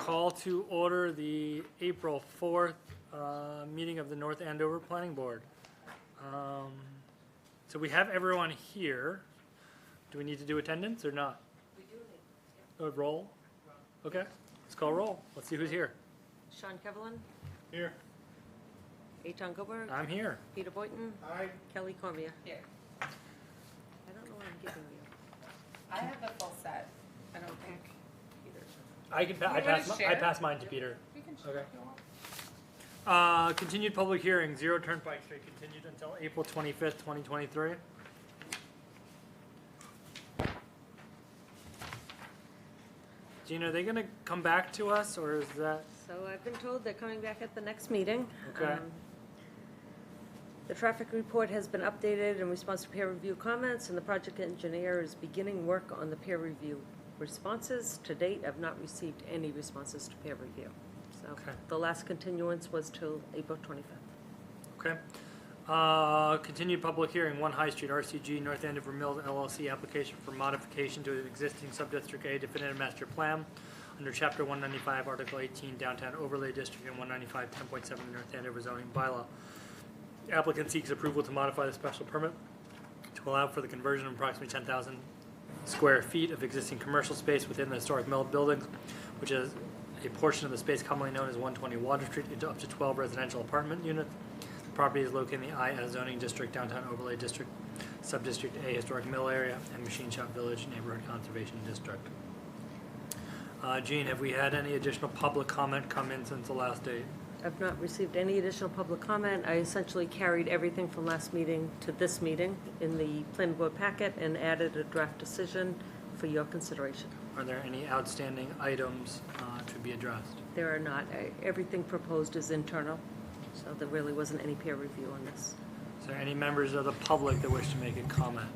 call to order the April 4th meeting of the North Andover Planning Board. So we have everyone here. Do we need to do attendance or not? We do. Roll? Okay, let's call roll. Let's see who's here. Sean Kevelin, Here. Eitan Gilbert, I'm here. Peter Boynton, Aye. Kelly Cormier. Here. I don't know what I'm giving you. I have the full set. I don't think Peter. I can. You wanna share? I pass mine to Peter. We can Okay. if you want. Continued public hearing, 0 Turnpike Street, continued until April 25th, 2023. Gina, are they gonna come back to us, or is that? So I've been told they're coming back at the next meeting. Okay. The traffic report has been updated in response to peer review comments, and the project engineer is beginning work on the peer review responses. To date, I've not received any responses to peer review. So Okay. the last continuance was till April 25th. Okay. Continued public hearing, 1 High Street, RCG, North Andover Mills LLC, application for modification to an existing Subdistrict A definitive master plan under Chapter 195, Article 18, Downtown Overlay District, and 195, 10.7 North Andover zoning bylaw. The applicant seeks approval to modify the special permit to allow for the conversion of approximately 10,000 square feet of existing commercial space within the historic mill buildings, which is a portion of the space commonly known as 120 Water Street, into up to 12 residential apartment units. The property is located in the I zoning district, Downtown Overlay District, Subdistrict A Historic Mill Area, and Machine Shop Village Neighborhood Conservation District. Jean, have we had any additional public comment come in since the last date? I've not received any additional public comment. I essentially carried everything from last meeting to this meeting in the planning board packet and added a draft decision for your consideration. Are there any outstanding items to be addressed? There are not. Everything proposed is internal, so there really wasn't any peer review on this. Is there any members of the public that wish to make a comment?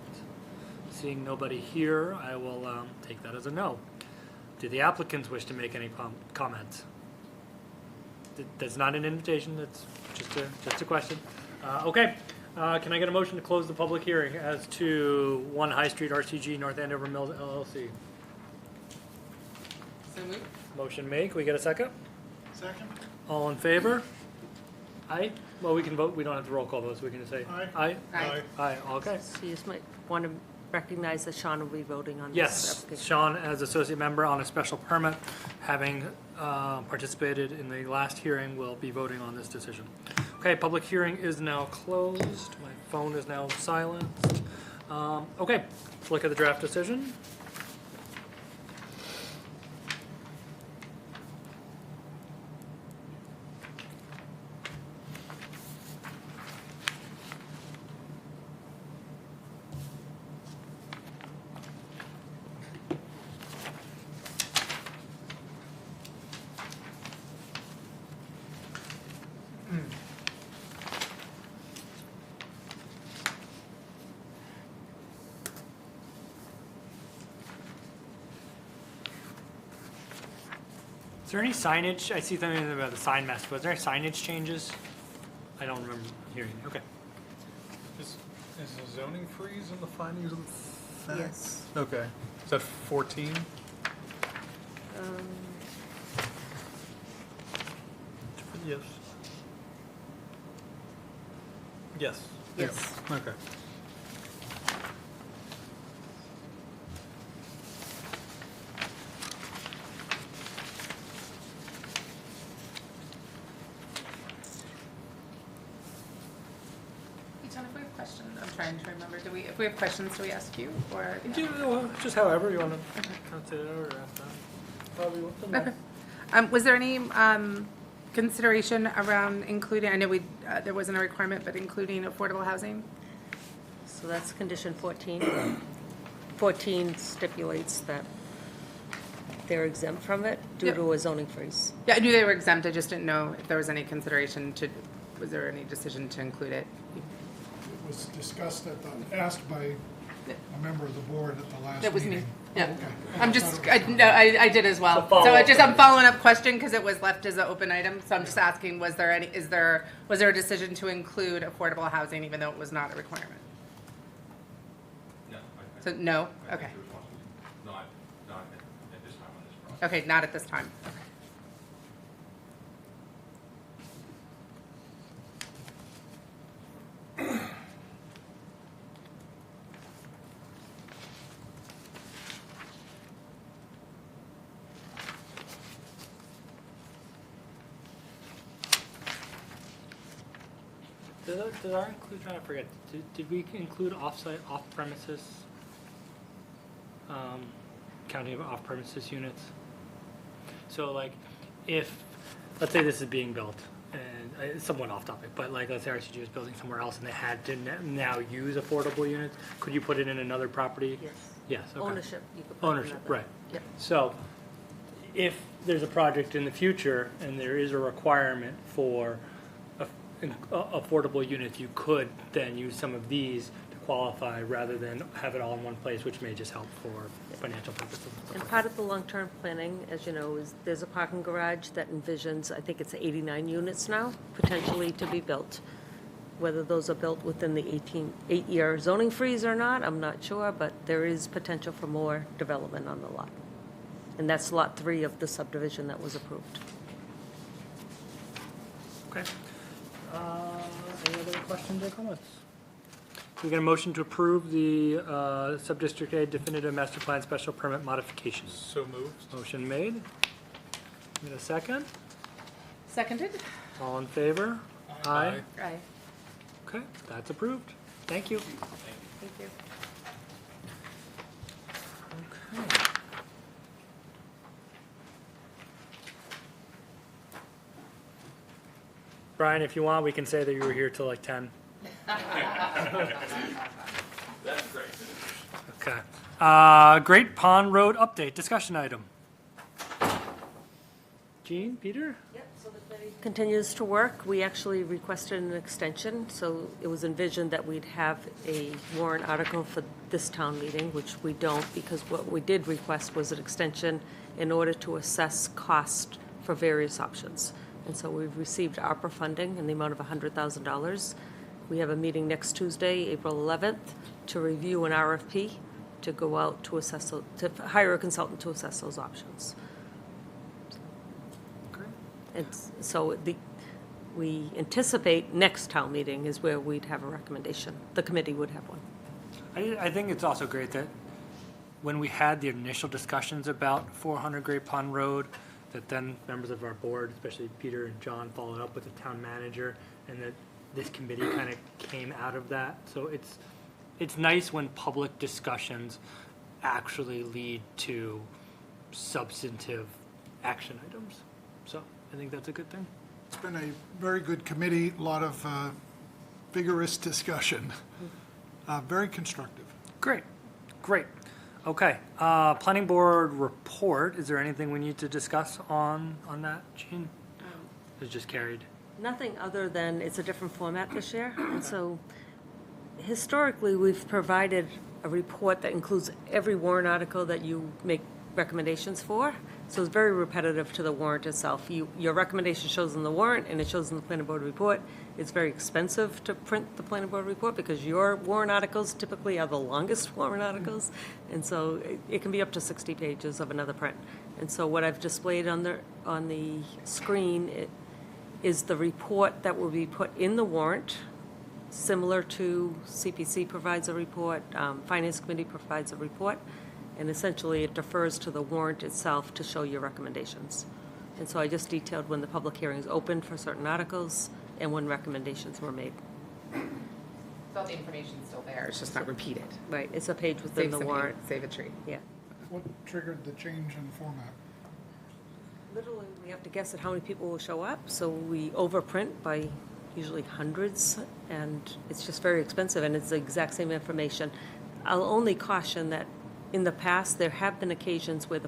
Seeing nobody here, I will take that as a no. Do the applicants wish to make any comments? That's not an invitation, that's just a question. Okay, can I get a motion to close the public hearing as to 1 High Street RCG North Andover Mills LLC? So moved. Motion made, can we get a second? Second? All in favor? Aye? Well, we can vote, we don't have to roll call votes, we can just say Aye. aye? Aye. Aye, okay. So you just might want to recognize that Sean will be voting on this Yes, application. Sean, as associate member on a special permit, having participated in the last hearing, will be voting on this decision. Okay, public hearing is now closed. My phone is now silenced. Okay, let's look at the draft decision. Is there any signage? I see something about the sign mess. Was there any signage changes? I don't remember hearing. Okay. Is the zoning freeze in the findings of fact? Yes. Okay. Is that 14? Yes. Yes. Yes. Yeah. Okay. Each one, if we have questions, I'm trying to remember. If we have questions, do we ask you or? Just however you want to consider it or ask that. Probably what the Okay. Was there any consideration around including? I know there wasn't a requirement, but including affordable housing. So that's condition 14. 14 stipulates that they're exempt from it due Yep. to a zoning freeze. Yeah, I knew they were exempt. I just didn't know if there was any consideration to. Was there any decision to include it? It was discussed asked by a member of the board at the last meeting. That was me. Yeah. Oh, okay. I'm just, I did as well. It's a follow-up. I'm following up question because it was left as an open item. So I'm just asking, was there a decision to include affordable housing even though it was not a requirement? No. So no? I Okay. think it was not at this time on this process. Okay, not at this time. Did our inclusion, I forget, did we include off-site, off-premises, counting of off-premises units? So like, if, let's say this is being built, and it's somewhat off topic, but like, let's say RCG is building somewhere else and they had to now use affordable units, could you put it in another property? Yes. Yes, okay. Ownership, you could put Ownership, another. right. Yep. So, if there's a project in the future and there is a requirement for affordable units, you could then use some of these to qualify rather than have it all in one place, which may just help for financial purposes. And part of the long-term planning, as you know, is there's a parking garage that envisions, I think it's 89 units now, potentially to be built. Whether those are built within the 8-year zoning freeze or not, I'm not sure, but there is potential for more development on the lot. And that's lot 3 of the subdivision that was approved. Okay. Any other questions or comments? We get a motion to approve the Sub-District A definitive master plan special permit modifications. So moved. Motion made. Need a second? Seconded? All in favor? Aye. Aye. Okay, that's approved. Thank you. Thank you. Okay. Brian, if you want, we can say that you were here till like 10. That's great. Okay. Great Pond Road update, discussion item. Jean, Peter? Yep, so the committee continues to work. We actually requested an extension, so it was envisioned that we'd have a warrant article for this town meeting, which we don't, because what we did request was an extension in order to assess cost for various options. And so we've received ARPA funding in the amount of $100,000. We have a meeting next Tuesday, April 11th, to review an RFP to go out to assess, to hire a consultant to assess those options. And so we anticipate next town meeting is where we'd have a recommendation. The committee would have one. I think it's also great that when we had the initial discussions about 400 Great Pond Road, that then members of our board, especially Peter and John, followed up with the town manager, and that this committee kind of came out of that. So it's nice when public discussions actually lead to substantive action items. So I think that's a good thing. It's been a very good committee, a lot of vigorous discussion, very constructive. Great, great. Okay, planning board report. Is there anything we need to discuss on that, Jean? It's just carried. Nothing other than it's a different format this year. And so historically, we've provided a report that includes every warrant article that you make recommendations for. So it's very repetitive to the warrant itself. Your recommendation shows in the warrant and it shows in the planning board report. It's very expensive to print the planning board report because your warrant articles typically are the longest warrant articles. And so it can be up to 60 pages of another print. And so what I've displayed on the screen is the report that will be put in the warrant, similar to CPC provides a report, Finance Committee provides a report. And essentially, it defers to the warrant itself to show your recommendations. And so I just detailed when the public hearings opened for certain articles and when recommendations were made. So all the information's still there, it's just not repeated. Right, it's a page within the warrant. Save a tree. Yeah. What triggered the change in format? Literally, we have to guess at how many people will show up, so we overprint by usually hundreds, and it's just very expensive, and it's the exact same information. I'll only caution that in the past, there have been occasions where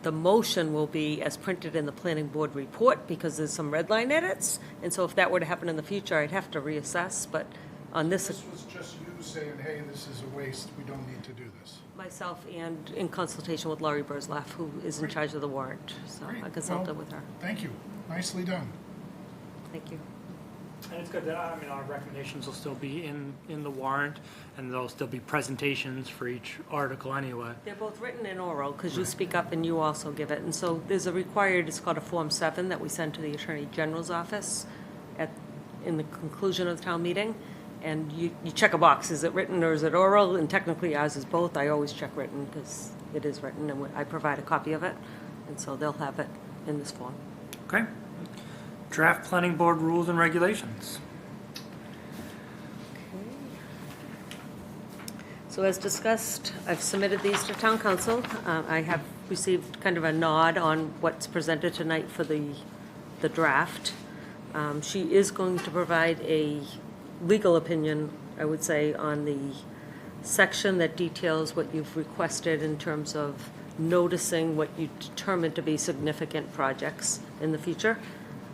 the motion will be as printed in the planning board report because there's some red line edits. And so if that were to happen in the future, I'd have to reassess. But on this, This was just you saying, hey, this is a waste, we don't need to do this. myself and in consultation with Laurie Burzlaff, who is in charge of the warrant. So I Great. consulted Well, with her. Thank you, nicely done. Thank you. And it's good that, our recommendations will still be in the warrant, and there'll still be presentations for each article anyway. They're both written and oral, because you speak up and you also give it. And so there's a required, it's called a Form 7 that we send to the Attorney General's office in the conclusion of the town meeting. And you check a box, is it written or is it oral? And technically ours is both. I always check written because it is written and I provide a copy of it. And so they'll have it in this form. Okay. Draft planning board rules and regulations. So as discussed, I've submitted these to town council. I have received kind of a nod on what's presented tonight for the draft. She is going to provide a legal opinion, I would say, on the section that details what you've requested in terms of noticing what you determine to be significant projects in the future.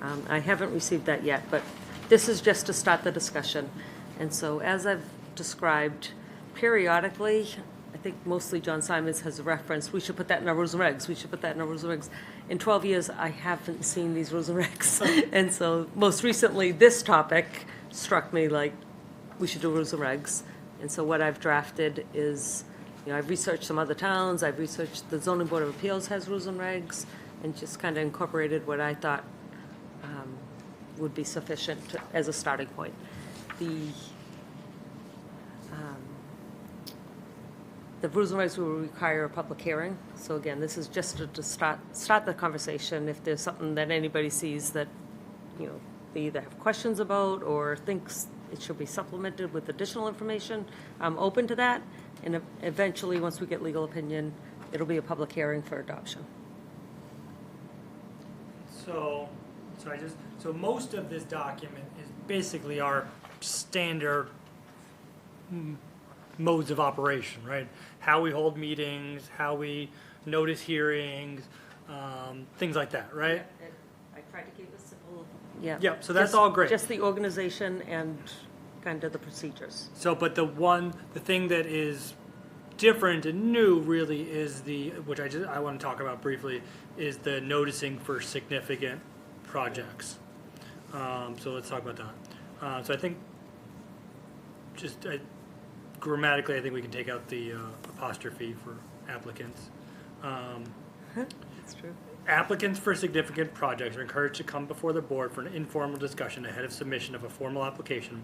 I haven't received that yet, but this is just to start the discussion. And so as I've described, periodically, I think mostly John Simons has referenced, we should put that in our rules and regs, we should put that in our rules and regs. In 12 years, I haven't seen these rules and regs. And so most recently, this topic struck me like, we should do rules and regs. And so what I've drafted is, I've researched some other towns, I've researched the Zoning Board of Appeals has rules and regs, and just kind of incorporated what I thought would be sufficient as a starting point. The rules and regs will require a public hearing. So again, this is just to start the conversation. If there's something that anybody sees that, they either have questions about or thinks it should be supplemented with additional information, I'm open to that. And eventually, once we get legal opinion, it'll be a public hearing for adoption. So most of this document is basically our standard modes of operation, right? How we hold meetings, how we notice hearings, things like that, right? I tried to keep it simple. Yeah. Yep, so that's all great. Just the organization and kind of the procedures. So, but the thing that is different and new really is which I want to talk about briefly, is the noticing for significant projects. So let's talk about that. So I think grammatically, I think we can take out the apostrophe for applicants. That's true. Applicants for significant projects are encouraged to come before the board for an informal discussion ahead of submission of a formal application,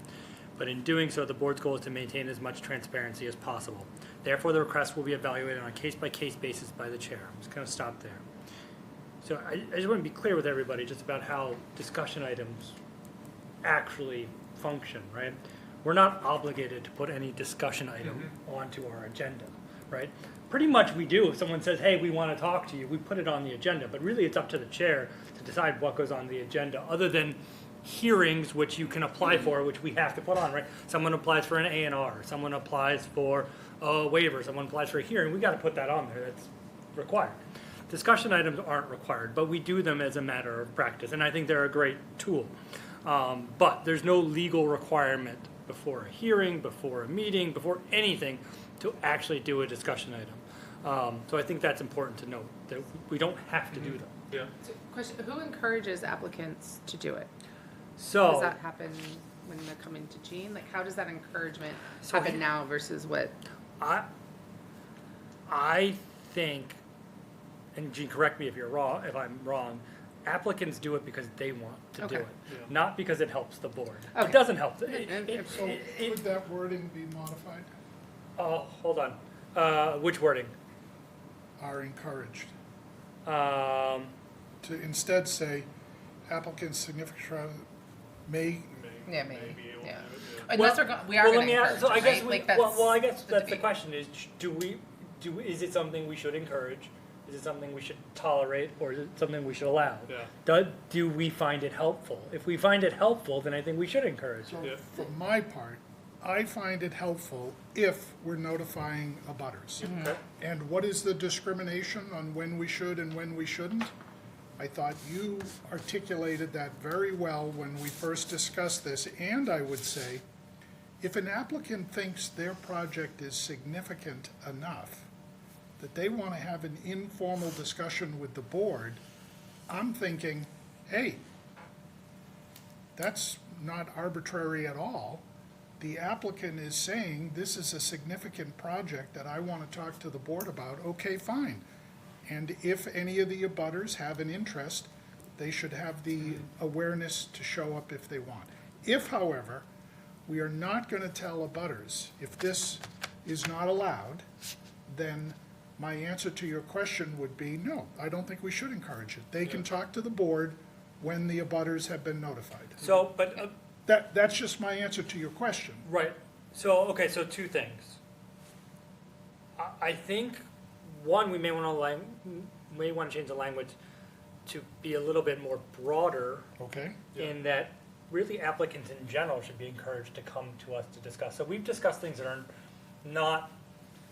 but in doing so, the board's goal is to maintain as much transparency as possible. Therefore, the request will be evaluated on a case-by-case basis by the chair. I'm just going to stop there. So I just want to be clear with everybody just about how discussion items actually function, right? We're not obligated to put any discussion item onto our agenda, right? Pretty much we do. If someone says, hey, we want to talk to you, we put it on the agenda, but really it's up to the chair to decide what goes on the agenda, other than hearings, which you can apply for, which we have to put on, right? Someone applies for an A&R, someone applies for a waiver, someone applies for a hearing, we got to put that on there, that's required. Discussion items aren't required, but we do them as a matter of practice, and I think they're a great tool. But there's no legal requirement before a hearing, before a meeting, before anything to actually do a discussion item. So I think that's important to note, that we don't have to do them. Yeah. So, question, who encourages applicants to do it? Does So, that happen when they're coming to Jean? Like, how does that encouragement So happen he- now versus what? I think, and Gene, correct me if I'm wrong, applicants do it because they want to do Okay. it, Yeah. not because it helps the board. Okay. It doesn't help. So would that wording be modified? Oh, hold on. Which wording? Are encouraged. Um, To instead say applicants significant may, Yeah, maybe. able to Yeah. do it, Unless we are well, going let to me encourage ask, so I it, guess right? Like, I guess that's the debate. question is, is it something we should encourage? Is it something we should tolerate, or is it something we should allow? Yeah. Do we find it helpful? If we find it helpful, then I think we should encourage it. so Yeah. for my part, I find it helpful if we're notifying abutters. Okay. And what is the discrimination on when we should and when we shouldn't? I thought you articulated that very well when we first discussed this, and I would say, if an applicant thinks their project is significant enough that they want to have an informal discussion with the board, I'm thinking, hey, that's not arbitrary at all. The applicant is saying, this is a significant project that I want to talk to the board about, okay, fine. And if any of the abutters have an interest, they should have the awareness to show up if they want. If, however, we are not going to tell abutters, if this is not allowed, then my answer to your question would be, no, I don't think we should encourage it. They can talk to the board when the abutters have been notified. So, but That's just my answer to your question. right. So okay. So two things. I think, one, we may want to change the language to be a little bit more broader Okay, in that really applicants in general should be encouraged to come to us to discuss. So we've discussed things that are not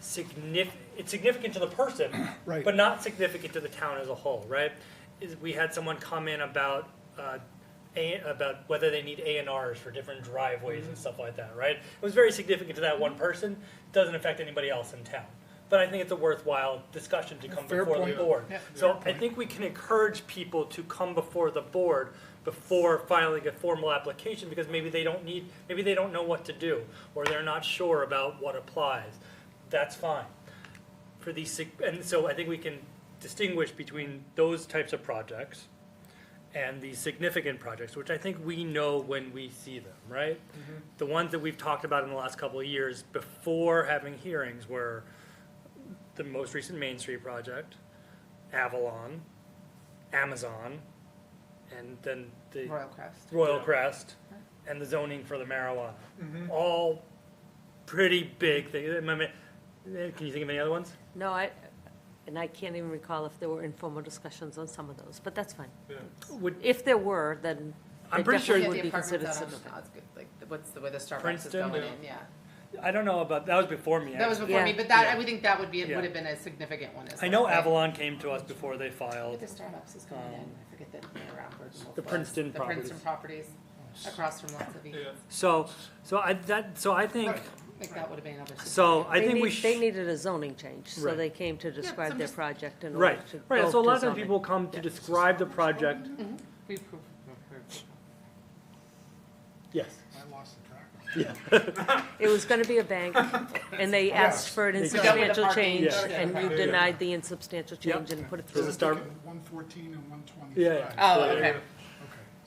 significant, it's significant to the person, Right. but not significant to the town as a whole, right? We had someone come in about whether they need A&Rs for different driveways and stuff like that, right? It was very significant to that one person, doesn't affect anybody else in town. But I think it's a worthwhile discussion to come Fair before point. the board. Yeah. So I think we can encourage people to come before the board before filing a formal application, because maybe they don't know what to do, or they're not sure about what applies. That's fine. For these, and so I think we can distinguish between those types of projects and these significant projects, which I think we know when we see them, right? The ones that we've talked about in the last couple of years before having hearings were the most recent Main Street project, Avalon, Amazon, and then the Royal Crest. Royal Crest, and the zoning for the marijuana. All pretty big things. Can you think of any other ones? No, and I can't even recall if there were informal discussions on some of those, but that's fine. Would, If there were, then I'm it pretty sure definitely Yeah, would the be considered apartments out on, significant. that's good, like, what's the, where the Starbucks is Princeton? going in, yeah. I don't know about, that was before me. That was actually. before me, Yeah. but that, Yeah. I would think that would be, Yeah. would have been a significant one as I know well, right? Avalon came to us before they The filed. Starbucks is going in, I forget the name around where the The Princeton The properties. Princeton properties, across from lots of Yeah. So I think, I think that would have been another. so I think we They needed a zoning change, so Right. they came to describe so their just- project in right, order to right, go so a to lot of times zoning. people come to describe the project, We approved. yes. I lost the track. It was gonna be a bank, and they asked for an They- insubstantial parking. change, Yeah. and you Yeah. denied the insubstantial change and put it There's through. a star- 114 and 125. Yeah. Oh, okay. Okay.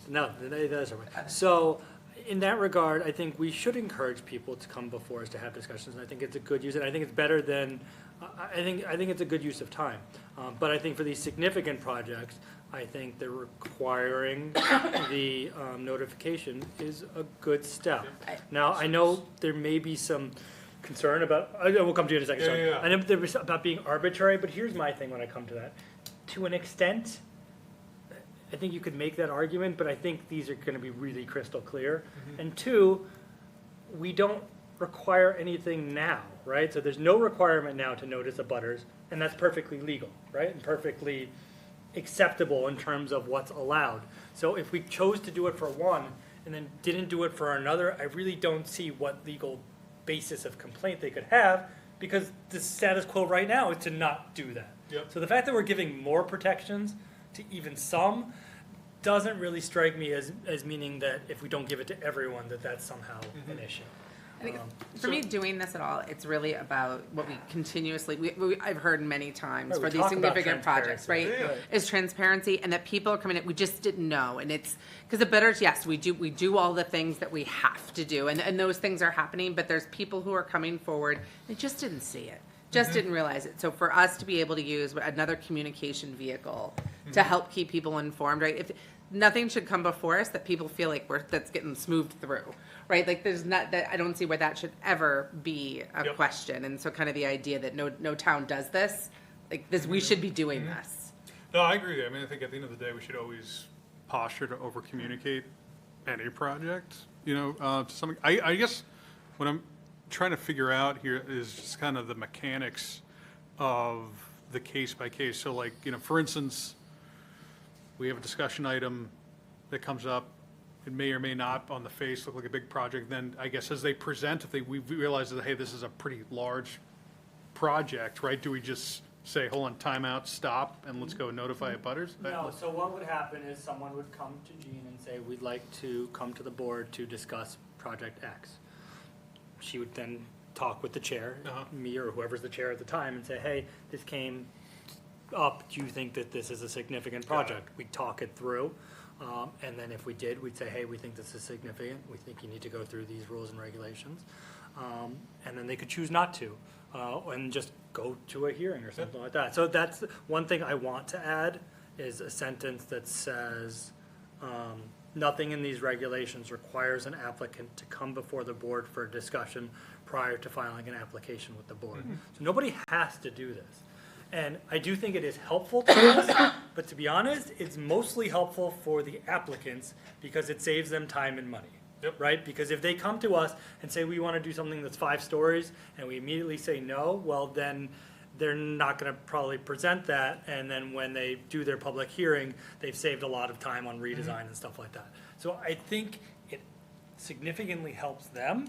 No, that's all right. So, in that regard, I think we should encourage people to come before us to have discussions, and I think it's a good use, and I think it's better than, I think it's a good use of time. But I think for these significant projects, I think the requiring the notification is a good step. Now, I know there may be some concern about, we'll come to you in a second, sorry. Yeah. I know there was about being arbitrary, but here's my thing when I come to that. To an extent, I think you could make that argument, but I think these are gonna be really crystal clear. And two, we don't require anything now, right? So there's no requirement now to notice abutters, and that's perfectly legal, right? And perfectly acceptable in terms of what's allowed. So if we chose to do it for one and then didn't do it for another, I really don't see what legal basis of complaint they could have, because the status quo right now is to not do that. Yep. So the fact that we're giving more protections to even some doesn't really strike me as meaning that if we don't give it to everyone, that that's somehow an issue. I think for me, doing this at all, it's really about what we continuously, I've heard many times Right, we for these talk about significant projects, right? transparency. Yeah. Is transparency, and that people are coming in, we just didn't know, and it's, because the bidders, yes, we do all the things that we have to do, and those things are happening, but there's people who are coming forward, they just didn't see it, just didn't realize it. So for us to be able to use another communication vehicle to help keep people informed, right? If nothing should come before us that people feel like that's getting smoothed through, right? Like there's not that, I don't see where that should ever be a Yep. question. And so kind of the idea that no town does this, like this, we should be doing this. No, I agree. I mean, I think at the end of the day, we should always posture to over-communicate any project, to some, I guess what I'm trying to figure out here is just kind of the mechanics of the case by case. So like, for instance, we have a discussion item that comes up, it may or may not on the face look like a big project, then I guess as they present, if we realize that, hey, this is a pretty large project, right? Do we just say, hold on, timeout, stop, and let's go notify abutters? No, so what would happen is someone would come to Jean and say, we'd like to come to the board to discuss project X. She would then talk with the chair, me or whoever's the chair at the time, and say, hey, this came up, do you think that this is a significant project? We'd talk it through, and then if we did, we'd say, hey, we think this is significant, we think you need to go through these rules and regulations, and then they could choose not to, and just go to a hearing or something like that. So that's one thing I want to add, is a sentence that says, nothing in these regulations requires an applicant to come before the board for a discussion prior to filing an application with the board. So nobody has to do this. And I do think it is helpful to us, but to be honest, it's mostly helpful for the applicants because it saves them time and money. Yep. Right? Because if they come to us and say, we want to do something that's 5 stories, and we immediately say no, well, then they're not going to probably present that, and then when they do their public hearing, they've saved a lot of time on redesign and stuff like that. So I think it significantly helps them,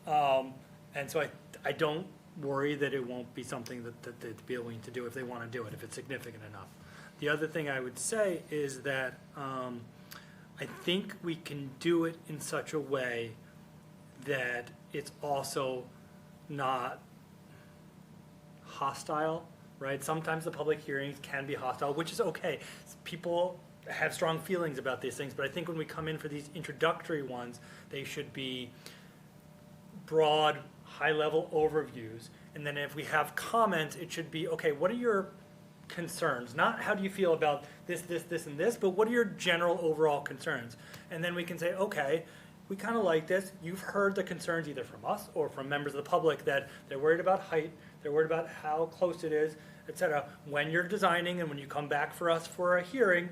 and so I don't worry that it won't be something that they'd be willing to do if they want to do it, if it's significant enough. The other thing I would say is that I think we can do it in such a way that it's also not hostile, right? Sometimes the public hearings can be hostile, which is okay. People have strong feelings about these things, but I think when we come in for these introductory ones, they should be broad, high-level overviews. And then if we have comments, it should be, okay, what are your concerns? Not how do you feel about this, and this, but what are your general overall concerns? And then we can say, okay, we kind of like this. You've heard the concerns either from us or from members of the public that they're worried about height, they're worried about how close it is, et cetera. When you're designing and when you come back for us for a hearing,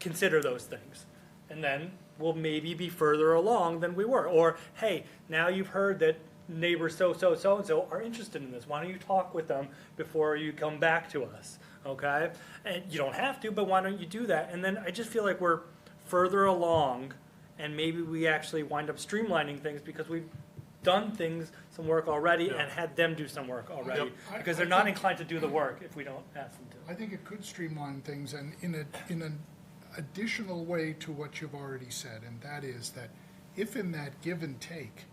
consider those things. And then we'll maybe be further along than we were. Or, hey, now you've heard that neighbors so-and-so are interested in this. Why don't you talk with them before you come back to us, okay? And you don't have to, but why don't you do that? And then I just feel like we're further along, and maybe we actually wind up streamlining things because we've done some work already and had them do some work already. Yep. Because they're not inclined to do the work if we don't ask them to. I think it could streamline things and in an additional way to what you've already said, and that is that if in that give and take,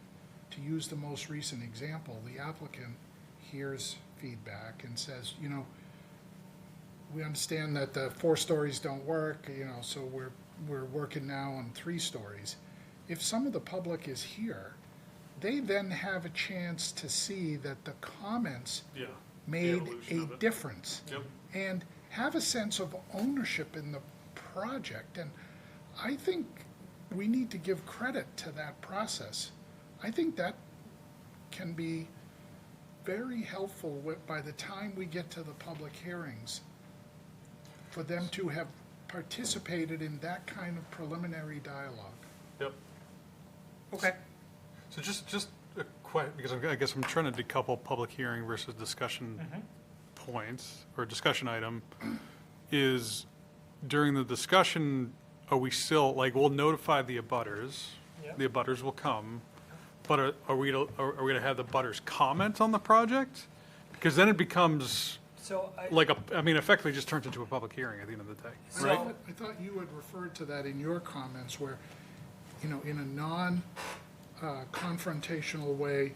to use the most recent example, the applicant hears feedback and says, we understand that the 4 stories don't work, so we're working now on 3 stories. If some of the public is here, they then have a chance to see that the comments Yeah. made evolution a of it. difference Yep. and have a sense of ownership in the project. And I think we need to give credit to that process. I think that can be very helpful by the time we get to the public hearings, for them to have participated in that kind of preliminary dialogue. Yep. Okay. So just a because I guess I'm trying to decouple public hearing versus discussion points, or discussion item, is during the discussion, are we still, we'll notify the abutters, Yep. the abutters will come, but are we to have the abutters comment on the project? Because then it becomes So effectively just turns into a public hearing at the end of the day, So- right? I thought you had referred to that in your comments where, in a non-confrontational way,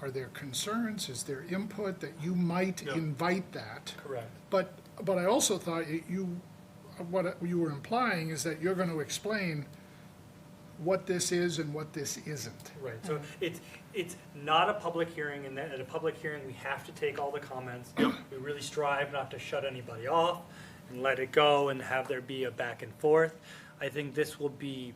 are there concerns, is there input that you might Yeah. invite that? correct. But I also thought what you were implying is that you're going to explain what this is and what this isn't. Right, so it's not a public hearing, and at a public hearing, we have to take all the comments. We really strive not to shut anybody off and let it go and have there be a back and forth. I think this will be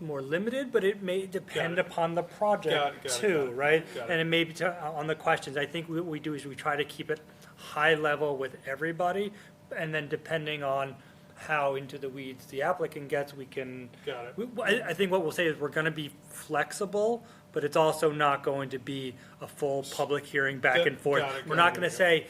more limited, but it may depend Got it. upon the project Got it, too, right? got it. And it may be on the questions. I think what we do is we try to keep it high level with everybody, and then depending on how into the weeds the applicant gets, we can. Got it. I think what we'll say is we're gonna be flexible, but it's also not going to be a full public hearing back and forth. Got it, We're got not it, gonna got say,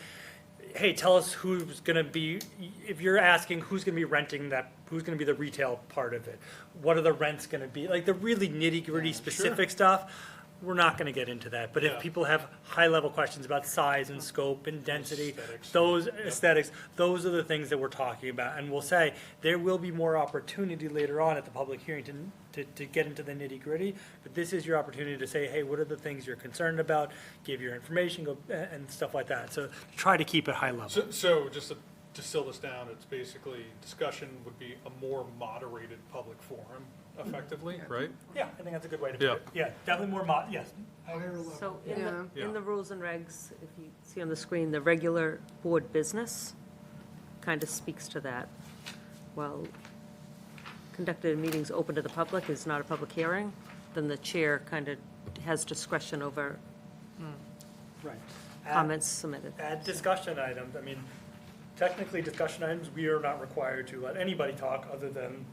hey, tell us who's gonna be, if you're asking who's gonna be renting that, who's gonna be the retail part of it? What are the rents gonna be? Like the really nitty-gritty specific stuff, we're not gonna get into that. But Yeah. if people have high-level questions about size and scope and density, Aesthetics. those aesthetics, those are the things that we're talking about. And we'll say, there will be more opportunity later on at the public hearing to get into the nitty-gritty. But this is your opportunity to say, hey, what are the things you're concerned about? Give your information, go and stuff like that. So try to keep it high level. So just to distill this down, it's basically discussion would be a more moderated public forum, effectively, right? Yeah, I think that's a good way to Yeah. put it. Yeah, definitely more yes. Higher level. So Yeah. in the rules and regs, if you see on the screen, the regular board business kind of speaks to that. Well, conducted in meetings open to the public is not a public hearing, then the chair kind of has discretion over Right. comments submitted. Add discussion items. I mean, technically, discussion items, we are not required to let anybody talk other than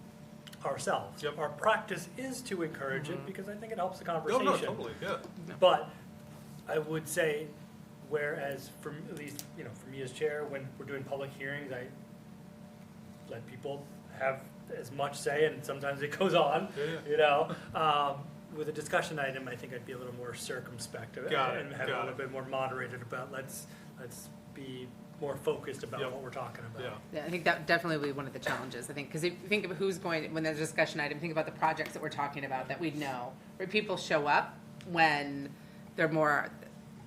ourselves. Yep. Our practice is to encourage it because I think it helps the No, conversation. no, totally, yeah. But I would say, whereas for, at least, you know, for me as chair, when we're doing public hearings, I let people have as much say, and sometimes it goes on, Yeah, you know? With a discussion item, I think I'd be a little more circumspect Got it, and have it a got little it. bit more moderated about, let's be more focused about Yep. what we're talking about. Yeah. Yeah, I think that definitely will be one of the challenges, I think, because if you think of who's going, when there's a discussion item, think about the projects that we're talking about that we know, where people show up when they're more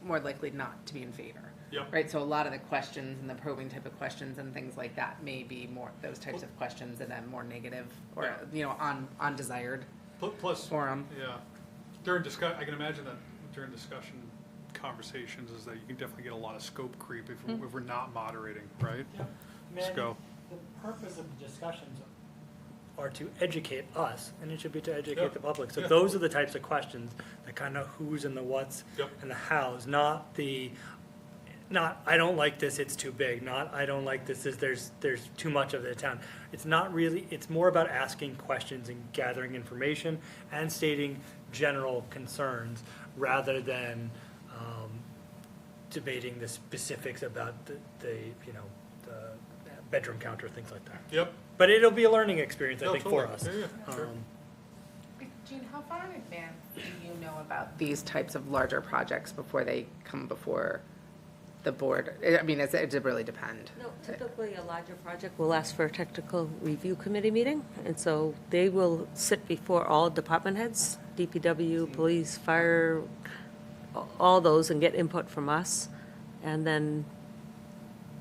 likely not to be in favor. Yep. Right, so a lot of the questions and the probing type of questions and things like that may be more, those types of questions and then more negative or, Yeah. you know, undesired Plus, forum. yeah, I can imagine that during discussion conversations is that you can definitely get a lot of scope creep if we're not moderating, right? Yeah. I mean, I Let's go. think the purpose of the discussions are to educate us, and it should be to Yeah. educate the public. So Yeah. those are the types of questions, the kind of who's and the what's Yep. and the hows, not I don't like this, it's too big, not I don't like this, there's too much of the town. It's not really, it's more about asking questions and gathering information and stating general concerns rather than debating the specifics about the bedroom count or things like that. Yep. But it'll be a learning experience, I No, think, for totally. us. Yeah, sure. Jean, how far in advance do you know about these types of larger projects before they come before the board? I mean, it really depend. No, typically, a larger project will ask for a technical review committee meeting, and so they will sit before all department heads, DPW, police, fire, all those, and get input from us, and then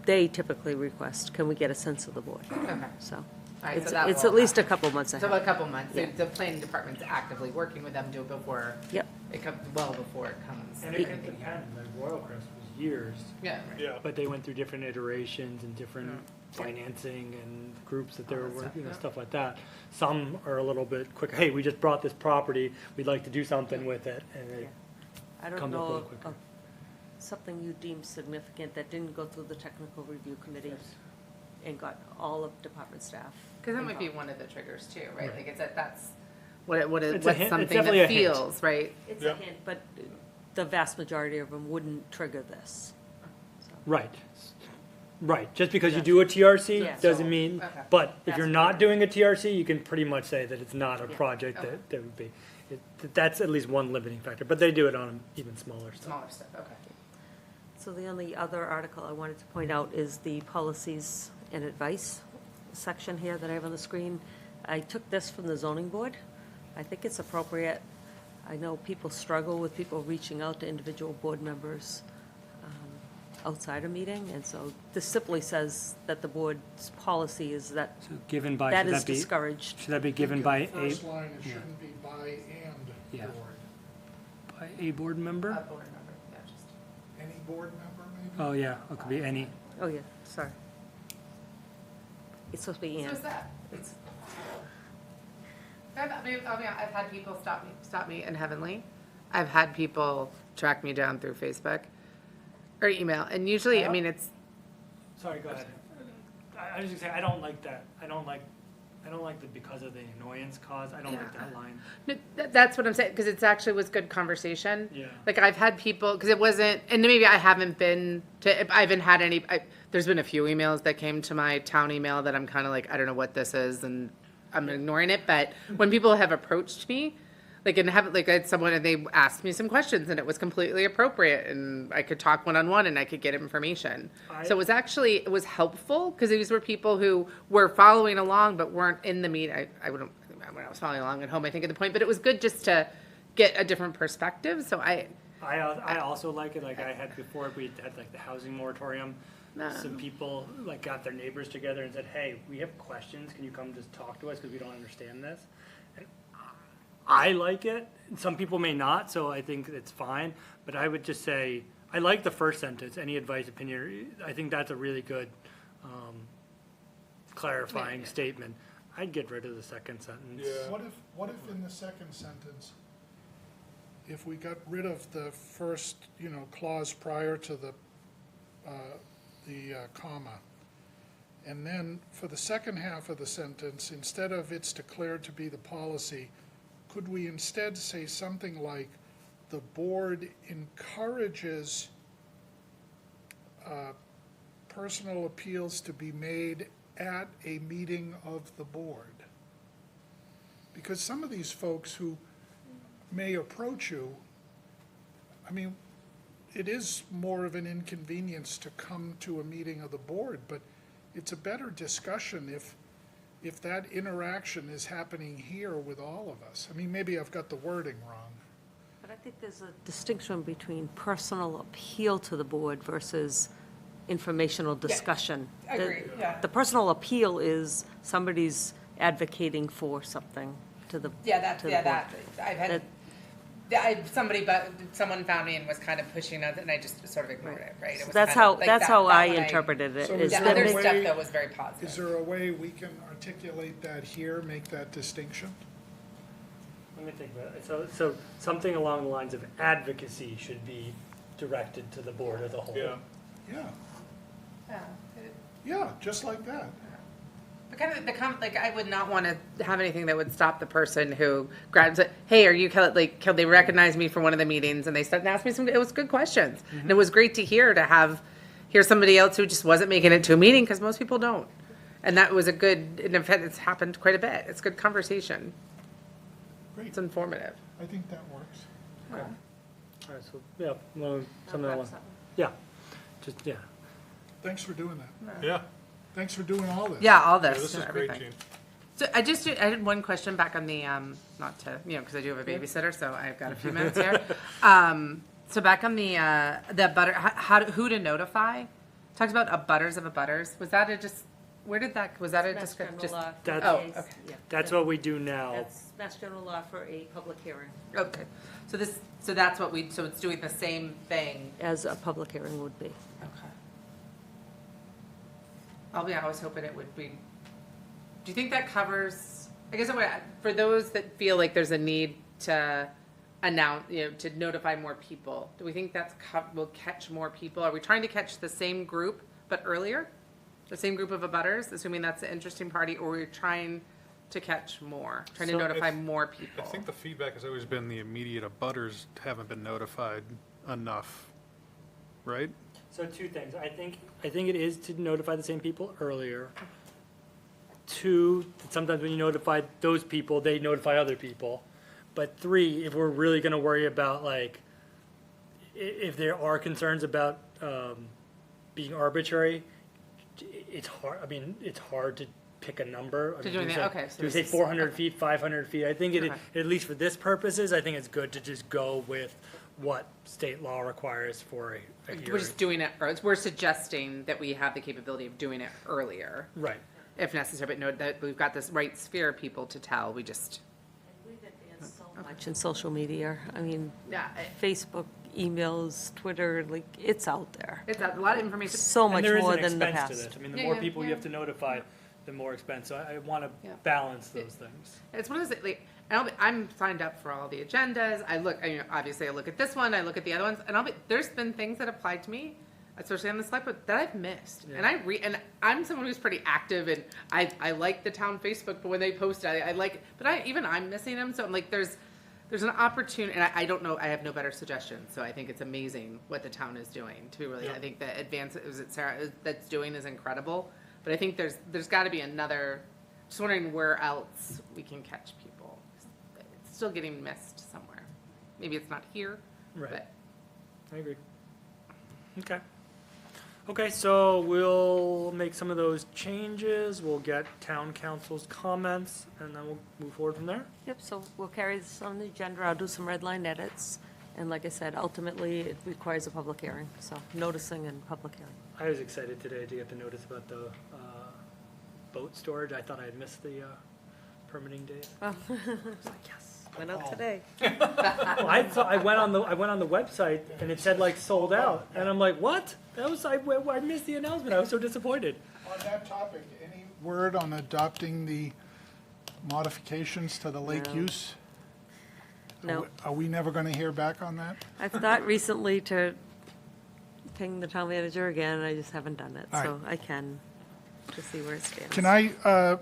they typically request, can we get a sense of the board? Okay. So, All right, so it's that it's will at least a happen. couple months So ahead. about a couple months, Yeah. the planning department's actively working with them to before Yep. it comes, well before it comes. And it can depend, like Royal Crest was years, Yeah, right. Yeah. but they went through different iterations and different financing and groups that they were All that stuff, working, yeah. stuff like that. Some are a little bit quicker, hey, we just brought this property, we'd like to do something with it, and it I don't comes up a know little quicker. of something you deem significant that didn't go through the technical review committee and got all of department staff. Because that might be involved. one of the triggers too, right? Right. Like it's that's It's a what's hint- it's something definitely that a hint. feels, right? It's Yep. a hint, but the vast majority of them wouldn't trigger this. So, Right, right, just because you Yeah. do a TRC Yeah. doesn't mean, Okay. but if you're That's not fair. doing a TRC, you can pretty much say that it's not a Yeah. project Okay. that would be. That's at least one limiting factor, but they do it on even smaller stuff. Smaller stuff, okay. So the only other article I wanted to point out is the policies and advice section here that I have on the screen. I took this from the zoning board. I think it's appropriate. I know people struggle with people reaching out to individual board members outside a meeting, and so this simply says that the board's policy is that So given by, that should is that be, discouraged. should that be given by In the a, first line, it yeah. shouldn't be by and Yeah. board. by a board member? A board member, yeah, just. Any board member, maybe? Oh, yeah, it could be any. Oh, yeah, sorry. It's supposed to be So and. is that? I've had people stop me in Heavenly. I've had people track me down through Facebook or email, and usually, I mean, it's, Sorry, go ahead. I was just gonna say, I don't like that. I don't like the because of the annoyance cause. I don't like Yeah. that line. no, that's what I'm saying, because it's actually was good conversation. Yeah. Like I've had people, because it wasn't, and maybe I haven't been I haven't had any, there's been a few emails that came to my town email that I'm kind of like, I don't know what this is, and I'm ignoring it, but when people have approached me, like, and have, like, I had someone, and they asked me some questions, and it was completely appropriate, and I could talk one-on-one, and I could get information. So it was helpful, because these were people who were following along, but weren't in the meeting. When I was following along at home, I think at the point, but it was good just to get a different perspective, so I also like it, like I had before, we had like the housing moratorium. Some people like got their neighbors together and said, hey, we have questions, can you come just talk to us because we don't understand this? And I like it, some people may not, so I think it's fine, but I would just say, I like the first sentence, any advice, opinion, I think that's a really good clarifying statement. I'd get rid of the second sentence. Yeah. What if in the second sentence, if we got rid of the first, clause prior to the comma, and then for the second half of the sentence, instead of it's declared to be the policy, could we instead say something like, the board encourages personal appeals to be made at a meeting of the board? Because some of these folks who may approach you, I mean, it is more of an inconvenience to come to a meeting of the board, but it's a better discussion if that interaction is happening here with all of us. I mean, maybe I've got the wording wrong. But I think there's a distinction between personal appeal to the board versus informational discussion. Agreed, yeah. The personal appeal is somebody's advocating for something to the, Yeah, to the board. I've had, someone found me and was kind of pushing it, and I just sort of ignored it, right? It So was that's kind of how, like that's that- how I when interpreted it. So is is The that other there a they- stuff, way- though, was very Is positive. there a way we can articulate that here, make that distinction? Let me think about it. So something along the lines of advocacy should be directed to the board as a whole. Yeah. Yeah, Yeah. yeah, just like that. But kind of like I would not want to have anything that would stop the person who grabs it. Hey, are you Kelly? Like, they recognize me from one of the meetings, and they started and asked me some. It was good questions, and it was great to hear somebody else who just wasn't making it to a meeting because most people don't, and that was a good. And in fact, it's happened quite a bit. It's good conversation. Great, It's informative. I think that works. All right, so, yeah, well, something along, wraps up. yeah, just, yeah. Thanks for doing that. Yeah. Thanks for doing all this. Yeah, all Yeah, this. this is and great, everything. Gene. So I had one question back on the, not to, because I do have a babysitter, so I've got a few minutes here. So back on the butter, who to notify? Talks about abutters of abutters. Was that where did that, was that a Mass description? General law. That's- Oh, Yes, okay. yeah. That's what we do now. That's Mass General law for a public hearing, Okay, so that's what so it's doing the same thing. as a public hearing would be. Okay. I was hoping it would be, do you think that covers, I guess, for those that feel like there's a need to announce, to notify more people, do we think that's, will catch more people? Are we trying to catch the same group, but earlier? The same group of abutters, assuming that's the interesting party, or we're trying to catch more, trying to So notify I more people? I think the feedback has always been the immediate abutters haven't been notified enough, right? So two things. I think it is to notify the same people earlier. Two, that sometimes when you notify those people, they notify other people. But three, if we're really gonna worry about like, if there are concerns about being arbitrary, it's hard, I mean, it's hard to pick a number. I To mean, doing do we that, say- okay, so Do we this say is- 400 feet, 500 feet? I think Okay. at least for this purposes, I think it's good to just go with what state law requires for a We're hearing. just doing it, we're suggesting that we have the capability of doing it earlier, Right. if necessary, but know that we've got this right sphere of people to tell, we just. We've advanced so much in social media. I mean, Yeah. Facebook, emails, Twitter, like, it's out there. It's a lot of information. So And much there is more an than the expense to past. this. I mean, the Yeah, more yeah, people you yeah. have to notify, the more expense. So I want to Yeah. balance those things. It's one of those, like, I'm signed up for all the agendas, obviously I look at this one, I look at the other ones, and there's been things that applied to me, especially on the select board, that I've missed. Yeah. And I'm someone who's pretty active, and I like the town Facebook, but when they post it, I like it, but I'm missing them, so I'm like, there's an opportunity, and I don't know, I have no better suggestions, so I think it's amazing what the town is doing, to be really, I think the advance, was it Sarah, that's doing is incredible, but I think there's gotta be another, just wondering where else we can catch people. It's still getting missed somewhere. Maybe it's not here, Right. but I agree. Okay. Okay, so we'll make some of those changes. We'll get town council's comments, and then we'll move forward from there. Yep, so we'll carry this on the agenda. I'll do some red line edits. And like I said, ultimately, it requires a public hearing, so noticing and public hearing. I was excited today to get the notice about the boat storage. I thought I had missed the permitting date. I was like, yes. Went out today. Well, I went on the website and it said like sold out, and I'm like, what? I missed the announcement. I was so disappointed. On that topic, any word on adopting the modifications to the lake No. use? No, Are we never going to hear back on that? I've thought recently to ping the town manager again, and I just haven't done it, All right. so I can, to see where it stands. Can I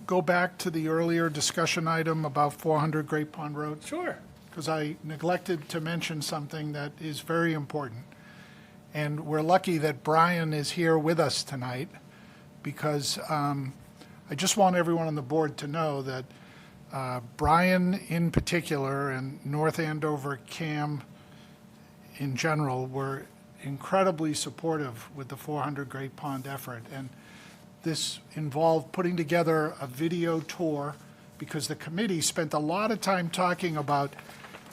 go back to the earlier discussion item about 400 Great Pond Road? Sure. Because I neglected to mention something that is very important. And we're lucky that Brian is here with us tonight, because I just want everyone on the board to know that Brian in particular and North Andover CAM in general were incredibly supportive with the 400 Great Pond effort. And this involved putting together a video tour, because the committee spent a lot of time talking about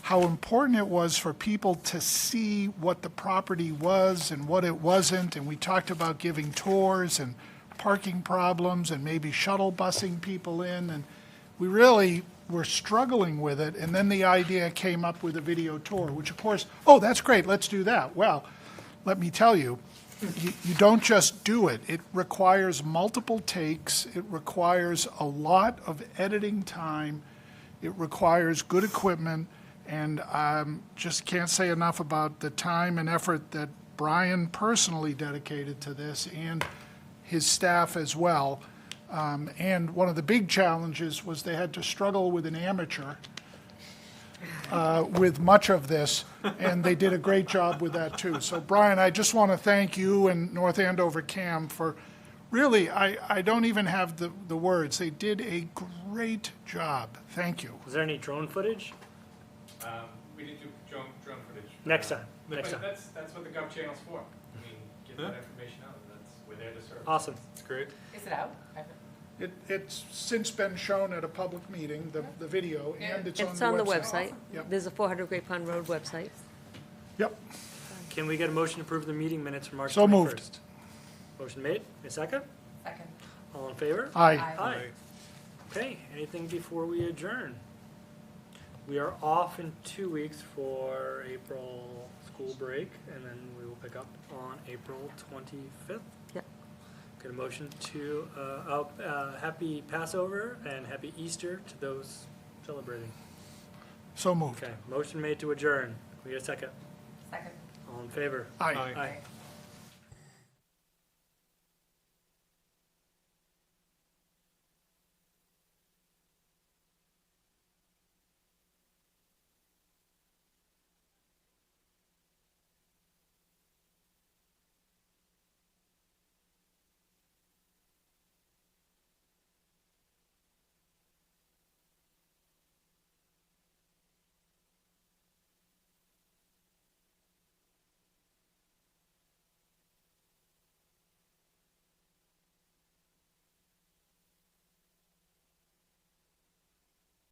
how important it was for people to see what the property was and what it wasn't. And we talked about giving tours and parking problems and maybe shuttle busing people in. And we really were struggling with it. And then the idea came up with a video tour, which of course, oh, that's great, let's do that. Well, let me tell you, you don't just do it. It requires multiple takes. It requires a lot of editing time. It requires good equipment. And just can't say enough about the time and effort that Brian personally dedicated to this, and his staff as well. And one of the big challenges was they had to struggle with an amateur with much of this, and they did a great job with that too. So Brian, I just want to thank you and North Andover CAM for really, I don't even have the words. They did a great job. Thank you. Is there any drone footage? We didn't do drone footage. Next time. But Next time. that's what the GovCham's for. I mean, get that information out, and we're there to serve. Awesome. It's great. Is it out? It's since been shown at a public meeting, the video, and it's on the website. It's on the website. Yep. There's a 400 Great Pond Road website. Yep. Can we get a motion to approve the meeting minutes from March 21st? So moved. Motion made. A second? Second. All in favor? Aye. Aye. Okay, anything before we adjourn? We are off in 2 weeks for April school break, and then we will pick up on April 25th. Yep. Get a motion to, happy Passover and happy Easter to those celebrating. So moved. Okay, motion made to adjourn. Can we get a second? Second. All in favor? Aye. Aye.